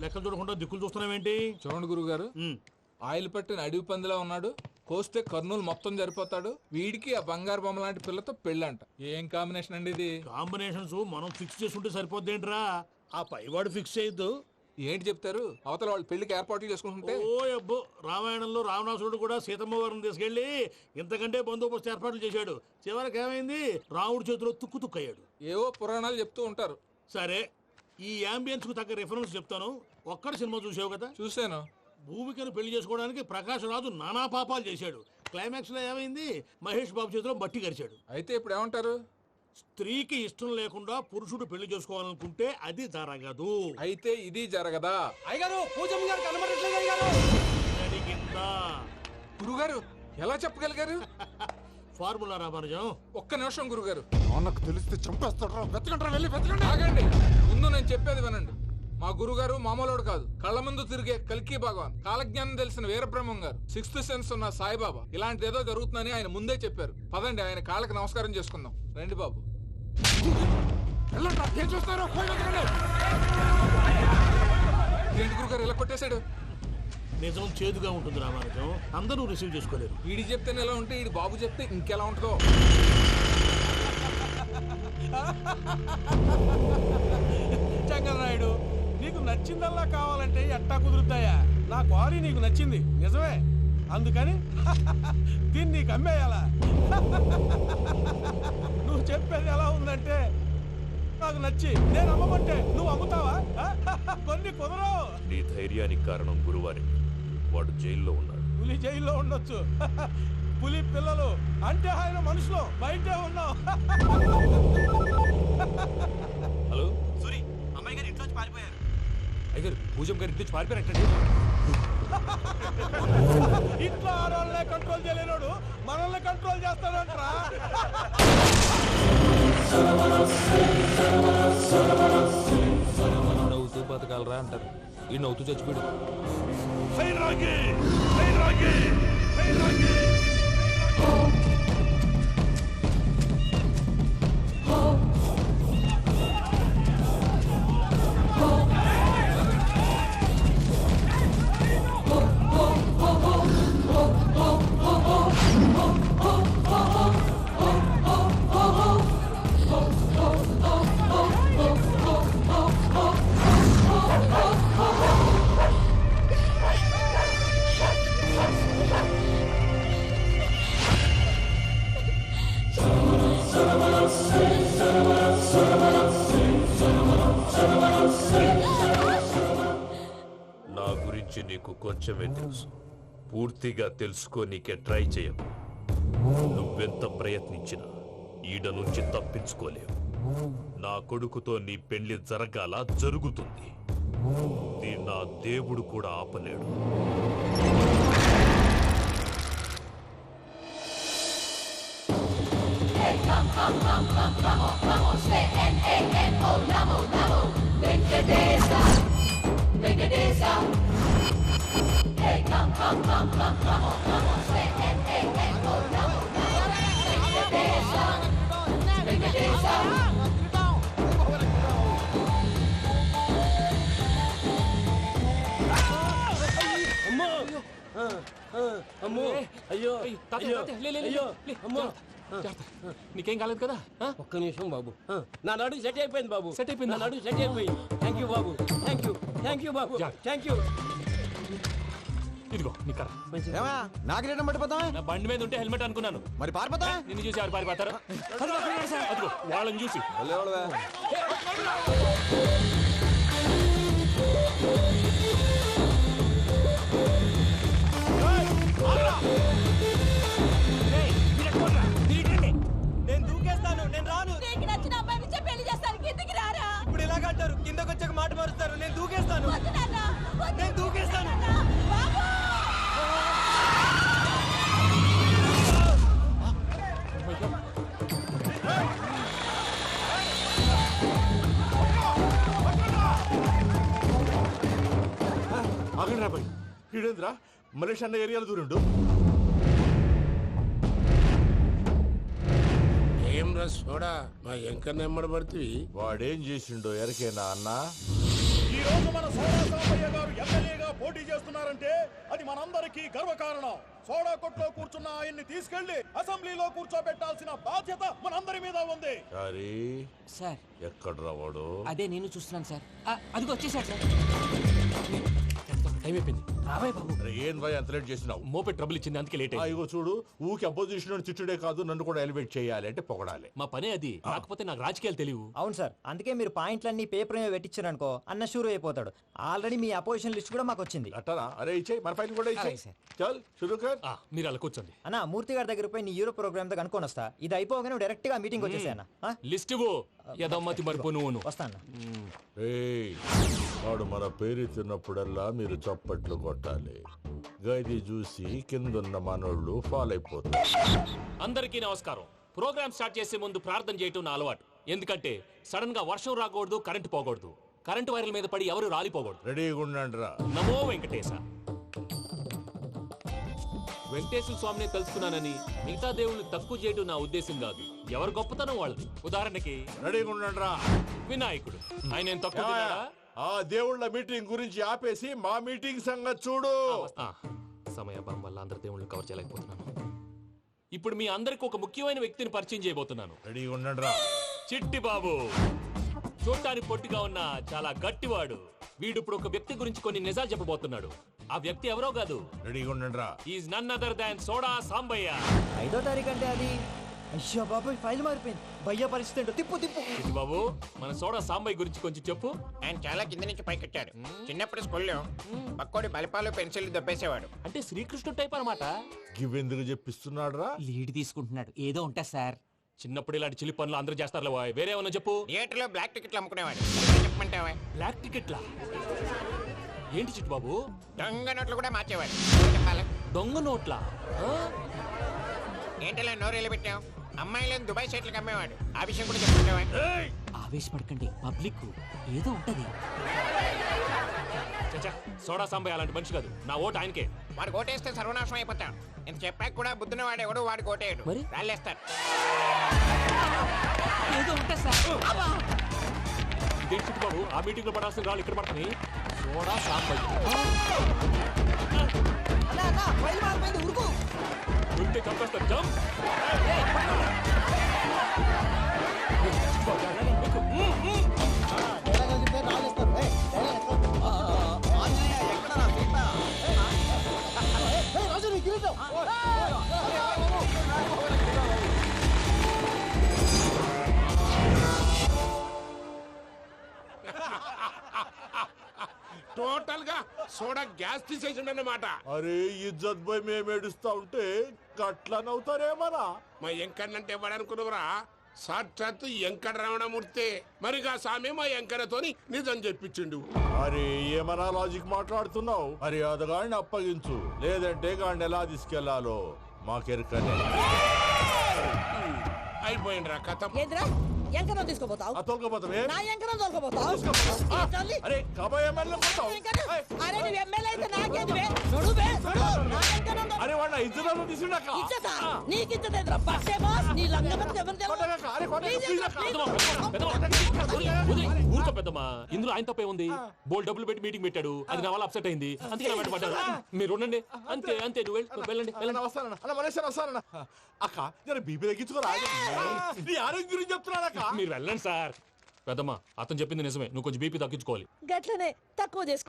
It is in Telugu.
లెక్కలు చూడకుండా దిక్కులు చూస్తున్నావేంటి? చూడండి గురువు గారు, ఆయిల్ పట్టిన అడవి పందిలా ఉన్నాడు. కోస్తే కర్నూలు మొత్తం సరిపోతాడు. వీడికి ఆ బంగారు బొమ్మ లాంటి పిల్లతో పెళ్ళంట. ఏం కాంబినేషన్ అండి ఇది? కాంబినేషన్స్ మనం ఫిక్స్ చేసుకుంటే సరిపోద్దేంట్రా? ఆ పైవాడు ఫిక్స్ చేయొద్దు. ఏంటి చెప్తారు? అవతల వాళ్ళు పెళ్లికి ఏర్పాట్లు చేసుకుంటుంటే. ఓ అబ్బో, రామాయణంలో రావణాసురుడు కూడా సీతమ్మ వారిని తీసుకెళ్లి ఇంతకంటే బందోబస్తు ఏర్పాట్లు చేశాడు. చివరికి ఏమైంది? రాముడి చేతిలో తుక్కు తుక్కయ్యాడు. ఏవో పురాణాలు చెప్తూ ఉంటారు. సరే, ఈ యాంబియన్స్ కు తగ్గ రిఫరెన్స్ చెప్తాను. ఒక్కడి సినిమా చూసావు కదా? చూశాను. భూమికను పెళ్లి చేసుకోవడానికి ప్రకాష్ రాజు నానా పాపాలు చేశాడు. క్లైమాక్స్ లో ఏమైంది? మహేష్ బాబు చేతిలో బట్టి గరిచాడు. అయితే ఇప్పుడు ఏమంటారు? స్త్రీకి ఇష్టం లేకుండా పురుషుడు పెళ్లి చేసుకోవాలనుకుంటే అది జరగదు. అయితే ఇది జరగదా? అయ్యగారు, పూజమ్మ గారు కనబడట్లేదు అయ్యగారు. జరిగిందా? గురుగారు ఎలా చెప్పగలిగారు? ఫార్ములా రామానుజం. ఒక్క నిమిషం గురుగారు. నాకు తెలిస్తే చంపేస్తాడు. వెతకండి, వెళ్ళి వెతకండి. ఆగండి, ముందు నేను చెప్పేది వినండి. మా గురుగారు మామూలుడు కాదు. కళ్ళ ముందు తిరిగే కల్కి భగవాన్, కాలజ్ఞానం తెలిసిన వీరబ్రహ్మం గారు, సిక్స్త్ సెన్స్ ఉన్న సాయిబాబా. ఇలాంటిది ఏదో జరుగుతుందని ఆయన ముందే చెప్పారు. పదండి, ఆయన కాళ్ళకి నమస్కారం చేసుకుందాం. రండి బాబు. ఏం చూస్తారు? ఏంటి గురుగారు ఇలా కొట్టేశాడు? నిజం చేదుగా ఉంటుంది రామానుజం, అందరూ రిసీవ్ చేసుకోలేరు. వీడి చెప్తేనే ఎలా ఉంటే ఈడి బాబు చెప్తే ఇంకెలా ఉంటుందో. చంగనాయుడు, నీకు నచ్చిందల్లా కావాలంటే ఎట్టా కుదురుతాయా? నా క్వారీ నీకు నచ్చింది నిజమే, అందుకని దీన్ని నీకు అమ్మేయాలా? నువ్వు చెప్పేది ఎలా ఉందంటే, నాకు నచ్చి నేను అమ్మమంటే నువ్వు అమ్ముతావా? కొన్ని కుదరవు. నీ ధైర్యానికి కారణం గురువారి. వాడు జైల్లో ఉన్నాడు. పులి జైల్లో ఉండొచ్చు, పులి పిల్లలు అంటే ఆయన మనుషులు బయటే ఉన్నావు. హలో సూరి, అమ్మాయి గారు ఇంట్లోంచి పారిపోయారు. అయ్యారు, పూజం గారి ఇంటి పారిపోయారంటే. ఇంట్లో ఆడవాళ్ళనే కంట్రోల్ చేయలేనోడు మనల్ని కంట్రోల్ చేస్తాడంట్రా. నవ్వుతూ బతకాలరా అంటారు. ఈ నవ్వుతూ చచ్చిపోయాడు. నా గురించి నీకు కొంచెమే తెలుసు. పూర్తిగా తెలుసుకోనీకే ట్రై చేయకు. నువ్వెంత ప్రయత్నించినా ఈడ నుంచి తప్పించుకోలేవు. నా కొడుకుతో నీ పెళ్లి జరగాల జరుగుతుంది. నా దేవుడు కూడా ఆపలేడు. నీకేం కాలేదు కదా? ఒక్క నిమిషం బాబు, నా నడు సెట్ అయిపోయింది బాబు. సెట్ అయిపోయింది, నా నడు సెట్ అయిపోయింది. Thank you Babu, thank you, thank you Babu, thank you. ఇదిగో నీ కర్ర. నాగరేటం పట్టిపోతావా? నా బండి మీద ఉంటే హెల్మెట్ అనుకున్నాను. మరి పారిపోతా? నిన్ను చూసి ఎవరు పారిపోతారు? అదిగో వాళ్ళని చూసి. నేను దూకేస్తాను, నేను రాను. నీకు నచ్చిన అమ్మాయి నుంచే పెళ్లి చేస్తాను, కిందికి రారా. ఇప్పుడు ఇలాగంటారు, కిందకు వచ్చాక మాట మారుస్తారు. నేను దూకేస్తాను, వద్దు నాన్న, వద్దు. నేను దూకేస్తాను. బాబు! ఆగండి రాబాయ్ ఈడేంద్రా మలేష్ అన్న ఏరియాలో దూరిండు. ఏం రస్ చూడా మా ఎంకన్న ఎమ్మడబడుతుంది. వాడేం చేసిండో ఎరకేనా అన్న? ఈ రోజు మన సోడా సాంబయ్య గారు ఎమ్మెల్యేగా పోటీ చేస్తున్నారంటే అది మనందరికీ గర్వకారణం. సోడా కొట్లో కూర్చున్న ఆయన్ని తీసుకెళ్లి అసెంబ్లీలో కూర్చోబెట్టాల్సిన బాధ్యత మనందరి మీద ఉంది. సారీ సార్ ఎక్కడ రావాడు? అదే నేను చూస్తున్నాను సార్. అదిగో వచ్చేసాడు సార్. టైం అయిపోయింది. రాబాయ్ బాబు. అరే ఏం భయ అంత లేట్ చేసినావు? మోపే ట్రబుల్ ఇచ్చింది, అందుకే లేట్ అయింది. ఇగో చూడు ఊకి అపోజిషన్ తిట్టుడే కాదు నన్ను కూడా ఎలివేట్ చేయాలి అంటే పొగడాలి. మా పనే అది. కాకపోతే నాకు రాజకీయాలు తెలియవు. అవును సార్, అందుకే మీరు పాయింట్లన్నీ పేపర్ మీద పెట్టించారనుకో అన్న షూర్ అయిపోతాడు. ఆల్రెడీ మీ అపోజిషన్ లిస్ట్ కూడా మాకు వచ్చింది. అట్టనా? అరే ఇచ్చేయి మన ఫైల్ కూడా ఇచ్చేయి. అలాగే సార్. చల్ షురూ కర్. మీరు అలా కూర్చోండి. అన్న మూర్తి గారి దగ్గర పోయి నీ యూరో ప్రోగ్రామ్ తో కనుక్కొని వస్తా. ఇది అయిపోగానే డైరెక్ట్ గా మీటింగ్ వచ్చేసాయన్న. లిస్ట్ ఇవ్వు. యదమ్మతి మరిపో నువ్వు. వస్తా అన్న. ఏయ్ వాడు మన పేరు తిన్నప్పుడల్లా మీరు చప్పట్లు కొట్టాలి. గది చూసి కిందున్న మనోళ్ళు ఫాలో అయిపోతారు. అందరికీ నమస్కారం. ప్రోగ్రామ్ స్టార్ట్ చేసే ముందు ప్రార్థన చేయటం నా అలవాటు. ఎందుకంటే సడన్ గా వర్షం రాకూడదు, కరెంటు పోకూడదు, కరెంటు వైర్ల మీద పడి ఎవరు రాలిపోకూడదు. రెడీగా ఉండండి రా. నమో వెంకటేశ. వెంకటేశ్వర స్వామిని తెలుసుకున్నానని మిగతా దేవుళ్ళు తక్కువ చేయడం నా ఉద్దేశం కాదు. ఎవరు గొప్పతనం వాళ్ళది. ఉదాహరణకి రెడీగా ఉండండి రా. వినాయకుడు. ఆయన ఏం తక్కువ తిన్నాడా? ఆ దేవుళ్ళ మీటింగ్ గురించి ఆపేసి మా మీటింగ్ సంగతి చూడు. సమయాభావం వల్ల అందరి దేవుళ్ళు కవర్ చేయలేకపోతున్నాను. ఇప్పుడు మీ అందరికి ఒక ముఖ్యమైన వ్యక్తిని పరిచయం చేయబోతున్నాను. రెడీగా ఉండండి రా. చిట్టి బాబు. చూడటానికి పొట్టిగా ఉన్న చాలా గట్టివాడు. వీడు ఇప్పుడు ఒక వ్యక్తి గురించి కొన్ని నిజాలు చెప్పబోతున్నాడు. ఆ వ్యక్తి ఎవరో కాదు. రెడీగా ఉండండి రా. Is none other than soda Sambaiah. 5వ తారీఖు అంటే అది. అయ్యో బాబాయ్ ఫైల్ మారిపోయింది. భయ్య పరిస్థితి ఏంటో తిప్పు తిప్పు. చిట్టి బాబు, మన సోడా సాంబయ్య గురించి కొంచెం చెప్పు. ఆయన చాలా కింద నుంచి పైకెట్టాడు. చిన్నప్పుడు స్కూల్లో పక్కోడి బలిపాలు పెన్సిల్ దొబ్బేసేవాడు. అంటే శ్రీకృష్ణుడు టైప్ అనమాట. గివెందుకు చెప్పిస్తున్నాడు రా? లీడ్ తీసుకుంటున్నాడు. ఏదో ఉంటా సార్. చిన్నప్పుడు ఇలాంటి చిలి పనులు అందరూ చేస్తారు. వేరే ఏమన్నా చెప్పు. థియేటర్లో బ్లాక్ టికెట్లు అమ్ముకునేవాడు. చెప్పమంటావా? బ్లాక్ టికెట్లా? ఏంటి చిట్టు బాబు? దొంగ నోట్లు కూడా మార్చేవాడు. చెప్పాలి. దొంగ నోట్లా? ఏంటలా నోరేళ్ళు పెట్టావు? అమ్మాయిలను దుబాయ్ సైట్లకు అమ్మేవాడు. ఆ విషయం కూడా చెప్పమంటావా? ఆవేశపడకండి, పబ్లిక్ ఏదో ఉంటది. చచ్చా, సోడా సాంబయ్య అలాంటి మనిషి కాదు. నా ఓటు ఆయనకే. వాడు కోటేస్తే సర్వనాశనం అయిపోతాడు. ఇంత చెప్పాక కూడా బుద్ధిన వాడు ఎవడు వాడు కోటేయడు. మరి? రాళ్ళేస్తారు. ఏదో ఉంటా సార్. ఇదేంటి చిట్టు బాబు, ఆ మీటింగ్ లో పడాల్సిన రాళ్ళు ఇక్కడ పడుతుంది. సోడా సాంబయ్య ఉంటే చంపేస్తారు. జంప్. టోటల్ గా సోడా గ్యాస్ తీసేసిండు అన్నమాట. అరే ఇజ్జత్ పోయి మేము ఏడుస్తా ఉంటే గట్లా నవ్వుతారేమరా? మా ఎంకన్నంటే ఎవడనుకున్నావురా? సాక్షాత్ ఎంకట రమణమూర్తి. మరిగా సామె మా ఎంకన్నతోని నిజం చెప్పించిండు. అరే ఏమన్నా లాజిక్ మాట్లాడుతున్నావు? అరే అదగాడిని అప్పగించు, లేదంటే గాడిని ఎలా తీసుకెళ్లాలో మాకెరకనే. అయిపోయిండ్రా కథ. ఏంద్రా ఎంకరం తీసుకోపోతావు? తోలుకోపోతావే? నా ఎంకరం తోలుకోపోతావు? అరే కబాయ్ ఎమ్మెల్యే కొడతావు? అరే నువ్వు ఎమ్మెల్యే అయితే నాకేది బే? చూడు బే, చూడు. నా ఎంకరం అరే వాడిన ఇద్దరు తీసుకున్నాక ఇచ్చతా నీకు ఇచ్చదేంద్రా? బస్సే బాస్ నీ లంగమతి ఎవరు ఊరుకో పెద్దమ్మా. ఇందులో ఆయన తప్పే ఉంది. బోల్ డబ్బులు పెట్టి మీటింగ్ పెట్టాడు. అది నా వల్ల అప్సెట్ అయింది. అందుకే నా వెంట పడ్డారు. మీరు ఉండండి. అంతే అంతే. నువ్వు వెళ్ళండి వెళ్ళండి. వస్తానన్నా అలా మలేషియా వస్తానన్నా. అక్క నేను బీపీ తగ్గించుకోరా? నీ ఆరోగ్యం గురించి చెప్తున్నానక్క. మీరు వెళ్ళండి సార్. పెద్దమ్మా, అతను చెప్పింది నిజమే. నువ్వు కొంచెం బీపీ తగ్గించుకోవాలి. గట్లనే తక్కువ చేసుకుంటా.